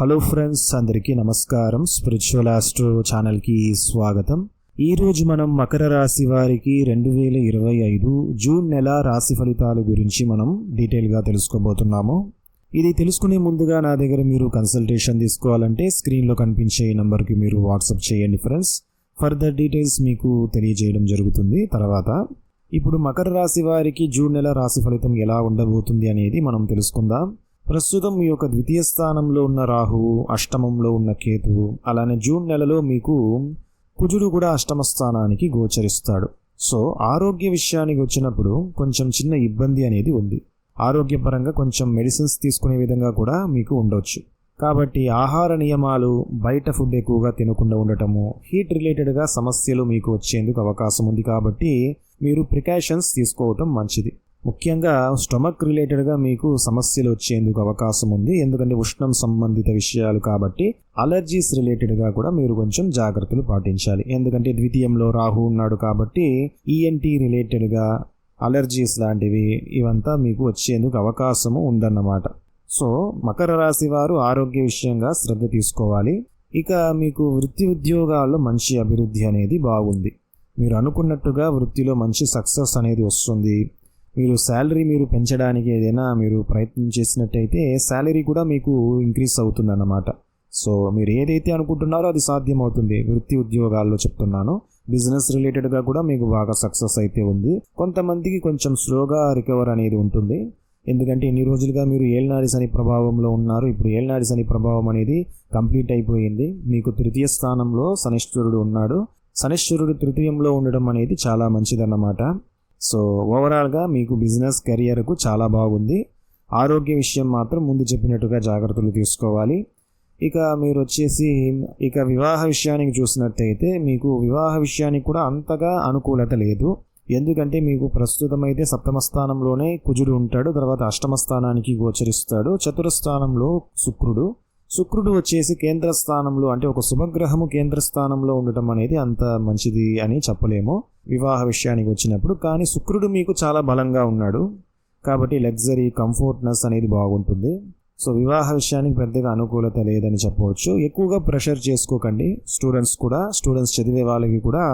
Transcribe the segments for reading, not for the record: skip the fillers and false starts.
Hello friends, అందరికీ నమస్కారం. Spiritual astro ఛానల్కి స్వాగతం. ఈరోజు మనం మకర రాశి వారికి 2025 జూన్ నెల రాశి ఫలితాల గురించి మనం డీటెయిల్గా తెలుసుకోబోతున్నాము. ఇది తెలుసుకునే ముందుగా నా దగ్గర మీరు కన్సల్టేషన్ తీసుకోవాలంటే స్క్రీన్లో కనిపించే ఈ నెంబర్కి మీరు వాట్సాప్ చేయండి ఫ్రెండ్స్. ఫర్దర్ డీటెయిల్స్ మీకు తెలియజేయడం జరుగుతుంది. తర్వాత ఇప్పుడు మకర రాశి వారికి జూన్ నెల రాశి ఫలితం ఎలా ఉండబోతుంది అనేది మనం తెలుసుకుందాం. ప్రస్తుతం మీ యొక్క ద్వితీయ స్థానంలో ఉన్న రాహువు, అష్టమంలో ఉన్న కేతువు, అలానే జూన్ నెలలో మీకు కుజుడు కూడా అష్టమ స్థానానికి గోచరిస్తాడు. సో ఆరోగ్య విషయానికి వచ్చినప్పుడు కొంచెం చిన్న ఇబ్బంది అనేది ఉంది. ఆరోగ్యపరంగా కొంచెం మెడిసిన్స్ తీసుకునే విధంగా కూడా మీకు ఉండవచ్చు. కాబట్టి ఆహార నియమాలు, బయట ఫుడ్ ఎక్కువగా తినకుండా ఉండటము, హీట్ రిలేటెడ్గా సమస్యలు మీకు వచ్చేందుకు అవకాశం ఉంది. కాబట్టి మీరు ప్రికాషన్స్ తీసుకోవటం మంచిది. ముఖ్యంగా స్టమక్ రిలేటెడ్గా మీకు సమస్యలు వచ్చేందుకు అవకాశం ఉంది. ఎందుకంటే ఉష్ణం సంబంధిత విషయాలు కాబట్టి అలర్జీస్ రిలేటెడ్గా కూడా మీరు కొంచెం జాగ్రత్తలు పాటించాలి. ఎందుకంటే ద్వితీయంలో రాహు ఉన్నాడు కాబట్టి ఈఎన్టీ రిలేటెడ్గా అలర్జీస్ లాంటివి ఇవంతా మీకు వచ్చేందుకు అవకాశము ఉందన్నమాట. సో మకర రాశి వారు ఆరోగ్య విషయంగా శ్రద్ధ తీసుకోవాలి. ఇక మీకు వృత్తి ఉద్యోగాల్లో మంచి అభివృద్ధి అనేది బాగుంది. మీరు అనుకున్నట్టుగా వృత్తిలో మంచి సక్సెస్ అనేది వస్తుంది. మీరు శాలరీ పెంచడానికి ఏదైనా మీరు ప్రయత్నం చేసినట్టయితే శాలరీ కూడా మీకు ఇంక్రీజ్ అవుతుంది అన్నమాట. సో మీరు ఏదైతే అనుకుంటున్నారో అది సాధ్యమవుతుంది. వృత్తి ఉద్యోగాల్లో చెప్తున్నాను. బిజినెస్ రిలేటెడ్గా కూడా మీకు బాగా సక్సెస్ అయితే ఉంది. కొంతమందికి కొంచెం స్లోగా రికవర్ అనేది ఉంటుంది. ఎందుకంటే ఇన్ని రోజులుగా మీరు ఏళ్నాడి శని ప్రభావంలో ఉన్నారు. ఇప్పుడు ఏళ్నాడి శని ప్రభావం అనేది కంప్లీట్ అయిపోయింది. మీకు తృతీయ స్థానంలో శనీశ్వరుడు ఉన్నాడు. శనీశ్వరుడు తృతీయంలో ఉండడం అనేది చాలా మంచిదన్నమాట. సో ఓవరాల్గా మీకు బిజినెస్ కెరియర్కు చాలా బాగుంది. ఆరోగ్య విషయం మాత్రం ముందు చెప్పినట్టుగా జాగ్రత్తలు తీసుకోవాలి. ఇక మీరు వచ్చేసి వివాహ విషయానికి చూసినట్టయితే మీకు వివాహ విషయానికి కూడా అంతగా అనుకూలత లేదు. ఎందుకంటే మీకు ప్రస్తుతం అయితే సప్తమ స్థానంలోనే కుజుడు ఉంటాడు. తర్వాత అష్టమ స్థానానికి గోచరిస్తాడు. చతుర స్థానంలో శుక్రుడు వచ్చేసి కేంద్ర స్థానంలో, అంటే ఒక శుభగ్రహము కేంద్ర స్థానంలో ఉండటం అనేది అంత మంచిది అని చెప్పలేము వివాహ విషయానికి వచ్చినప్పుడు. కానీ శుక్రుడు మీకు చాలా బలంగా ఉన్నాడు కాబట్టి లగ్జరీ, కంఫర్ట్నెస్ అనేది బాగుంటుంది. సో వివాహ విషయానికి పెద్దగా అనుకూలత లేదని చెప్పవచ్చు. ఎక్కువగా ప్రెషర్ చేసుకోకండి. స్టూడెంట్స్ చదివే వాళ్ళకి కూడా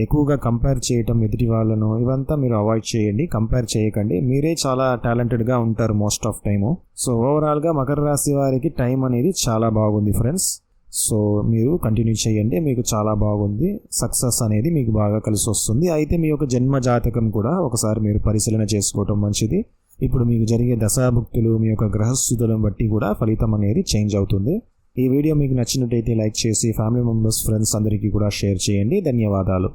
ఎక్కువగా కంపేర్ చేయటం ఎదుటి వాళ్ళను ఇవంతా మీరు అవాయిడ్ చేయండి. కంపేర్ చేయకండి. మీరే చాలా టాలెంటెడ్గా ఉంటారు మోస్ట్ ఆఫ్ టైము. సో ఓవరాల్గా మకర రాశి వారికి టైం అనేది చాలా బాగుంది ఫ్రెండ్స్. సో మీరు కంటిన్యూ చేయండి. మీకు చాలా బాగుంది. సక్సెస్ అనేది మీకు బాగా కలిసి వస్తుంది. అయితే మీ యొక్క జన్మ జాతకం కూడా ఒకసారి మీరు పరిశీలన చేసుకోవటం మంచిది. ఇప్పుడు మీకు జరిగే దశాభుక్తులు, మీ యొక్క గ్రహస్థితులను బట్టి కూడా ఫలితం అనేది చేంజ్ అవుతుంది. ఈ వీడియో మీకు నచ్చినట్టయితే లైక్ చేసి ఫ్యామిలీ మెంబర్స్, ఫ్రెండ్స్ అందరికీ కూడా షేర్ చేయండి. ధన్యవాదాలు.